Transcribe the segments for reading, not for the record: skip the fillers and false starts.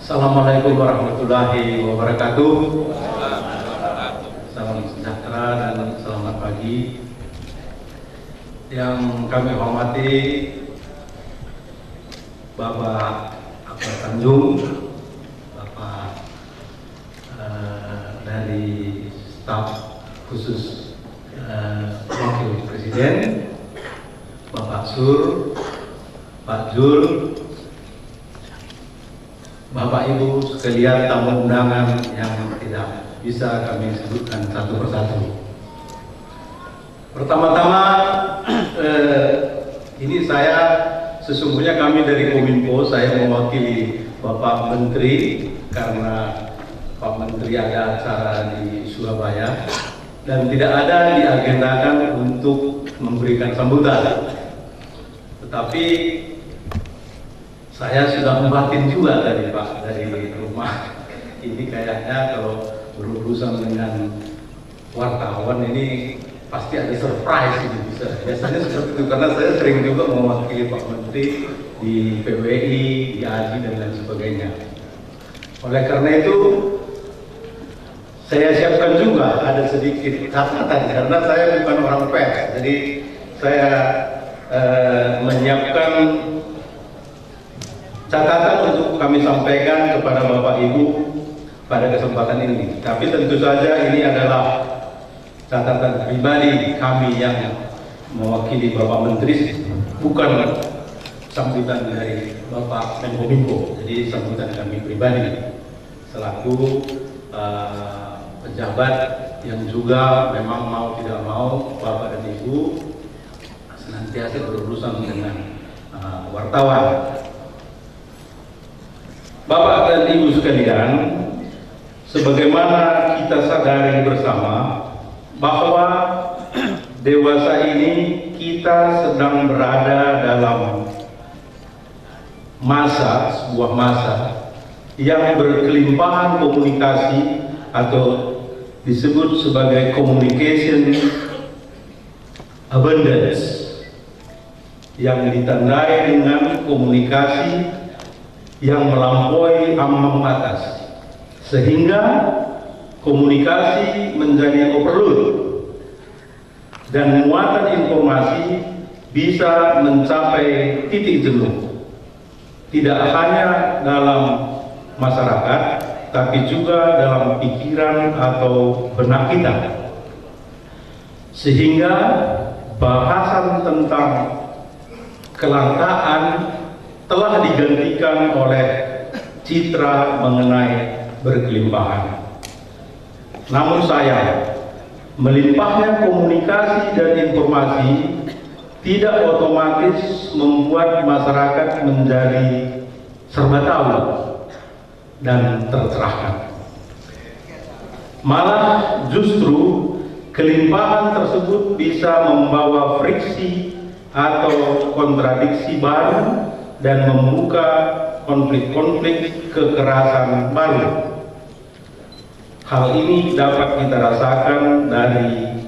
Assalamualaikum warahmatullahi wabarakatuh. Salam sejahtera dan selamat pagi. Yang kami hormati Bapak Akbar Tanjung, Bapak dari staf khusus Wakil Presiden, Bapak Sur, Pak Jul, Bapak Ibu sekalian tamu undangan yang tidak bisa kami sebutkan satu persatu. Pertama-tama ini saya sesungguhnya kami dari Kominfo, saya mewakili Bapak Menteri karena Pak Menteri ada acara di Surabaya dan tidak ada diagendakan untuk memberikan sambutan. Tetapi saya sudah membatin juga dari Pak dari rumah. Ini kayaknya kalau berurusan dengan wartawan ini pasti ada surprise ini bisa. Biasanya seperti itu karena saya sering juga mewakili Pak Menteri di PWI, di AJI dan lain sebagainya. Oleh karena itu saya siapkan juga ada sedikit catatan karena saya bukan orang pers, jadi saya menyiapkan catatan untuk kami sampaikan kepada Bapak Ibu pada kesempatan ini. Tapi tentu saja ini adalah catatan pribadi kami yang mewakili Bapak Menteri, bukan sambutan dari Bapak Menkominfo. Jadi sambutan kami pribadi selaku pejabat yang juga memang mau tidak mau Bapak dan Ibu senantiasa berurusan dengan wartawan. Bapak dan Ibu sekalian, sebagaimana kita sadari bersama bahwa dewasa ini kita sedang berada dalam sebuah masa yang berkelimpahan komunikasi atau disebut sebagai communication abundance yang ditandai dengan komunikasi yang melampaui ambang batas, sehingga komunikasi menjadi overload dan muatan informasi bisa mencapai titik jenuh, tidak hanya dalam masyarakat, tapi juga dalam pikiran atau benak kita, sehingga bahasan tentang kelangkaan telah digantikan oleh citra mengenai berkelimpahan. Namun sayang, melimpahnya komunikasi dan informasi tidak otomatis membuat masyarakat menjadi serba tahu dan tercerahkan. Malah justru kelimpahan tersebut bisa membawa friksi atau kontradiksi baru dan membuka konflik-konflik kekerasan baru. Hal ini dapat kita rasakan dari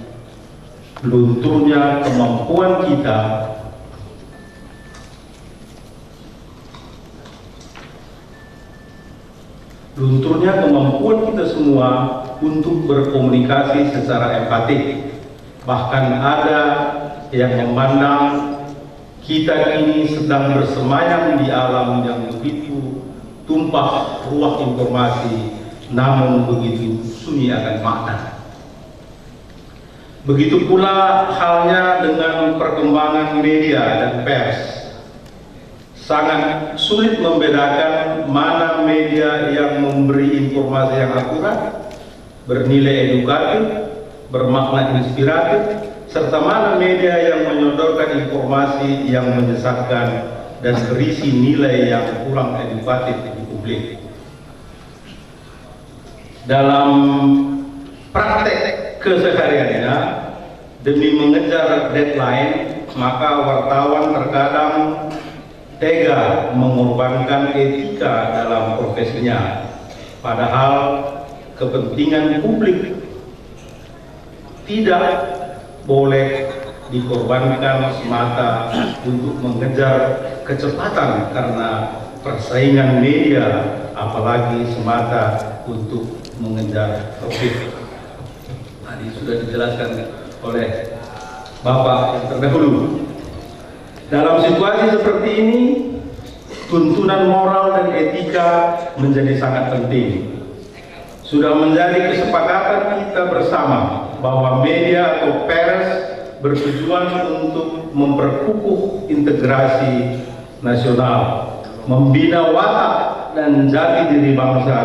lunturnya kemampuan kita semua untuk berkomunikasi secara empatik. Bahkan ada yang memandang kita ini sedang bersemayam di alam yang begitu tumpah ruah informasi, namun begitu sunyi akan makna. Begitu pula halnya dengan perkembangan media dan pers. Sangat sulit membedakan mana media yang memberi informasi yang akurat, bernilai edukatif, bermakna inspiratif, serta mana media yang menyodorkan informasi yang menyesatkan dan berisi nilai yang kurang edukatif di publik. Dalam praktek kesehariannya, demi mengejar deadline, maka wartawan terkadang tega mengorbankan etika dalam profesinya, padahal kepentingan publik tidak boleh dikorbankan semata untuk mengejar kecepatan karena persaingan media, apalagi semata untuk mengejar profit. Tadi sudah dijelaskan oleh Bapak yang terdahulu. Dalam situasi seperti ini, tuntunan moral dan etika menjadi sangat penting. Sudah menjadi kesepakatan kita bersama bahwa media atau pers bertujuan untuk memperkukuh integrasi nasional, membina watak dan jati diri bangsa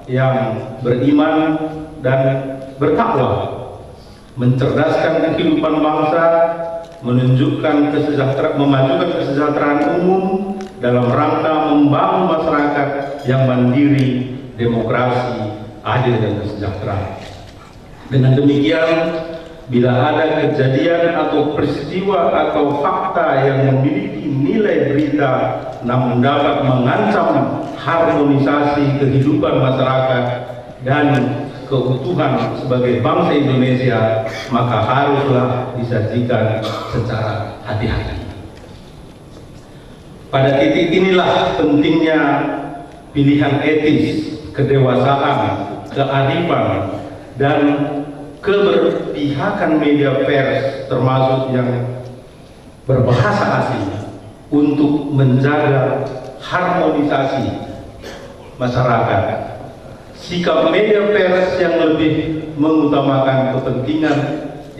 yang beriman dan bertakwa, mencerdaskan kehidupan bangsa, memajukan kesejahteraan umum dalam rangka membangun masyarakat yang mandiri, demokrasi, adil dan sejahtera. Dengan demikian, bila ada kejadian atau peristiwa atau fakta yang memiliki nilai berita namun dapat mengancam harmonisasi kehidupan masyarakat dan keutuhan sebagai bangsa Indonesia, maka haruslah disajikan secara hati-hati. Pada titik inilah pentingnya pilihan etis, kedewasaan, kearifan, dan keberpihakan media pers termasuk yang berbahasa asing untuk menjaga harmonisasi masyarakat. Sikap media pers yang lebih mengutamakan kepentingan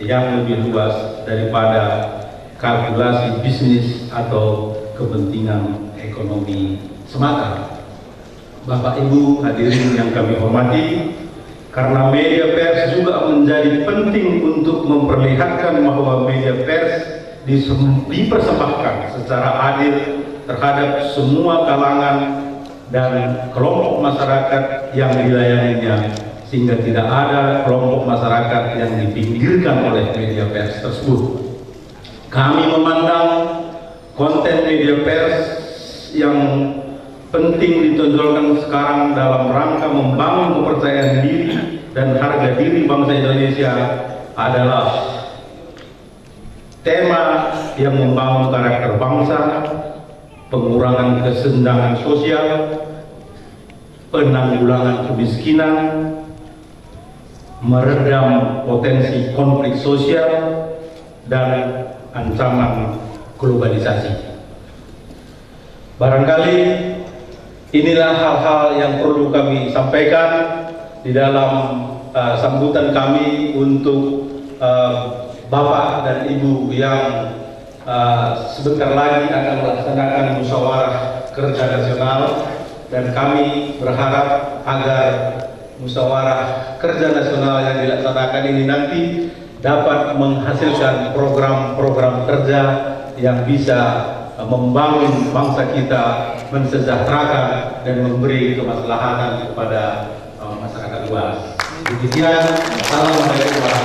yang lebih luas daripada kalkulasi bisnis atau kepentingan ekonomi semata. Bapak Ibu hadirin yang kami hormati, karena media pers juga menjadi penting untuk memperlihatkan bahwa media pers dipersembahkan secara adil terhadap semua kalangan dan kelompok masyarakat yang dilayaninya, sehingga tidak ada kelompok masyarakat yang dipinggirkan oleh media pers tersebut. Kami memandang konten media pers yang penting ditonjolkan sekarang dalam rangka membangun kepercayaan diri dan harga diri bangsa Indonesia adalah tema yang membangun karakter bangsa, pengurangan kesenjangan sosial, penanggulangan kemiskinan, meredam potensi konflik sosial, dan ancaman globalisasi. Barangkali inilah hal-hal yang perlu kami sampaikan di dalam sambutan kami untuk Bapak dan Ibu yang sebentar lagi akan melaksanakan musyawarah kerja nasional, dan kami berharap agar musyawarah kerja nasional yang dilaksanakan ini nanti dapat menghasilkan program-program kerja yang bisa membangun bangsa kita, mensejahterakan dan memberi kemaslahatan kepada masyarakat luas. Demikian, assalamualaikum warahmatullahi wabarakatuh.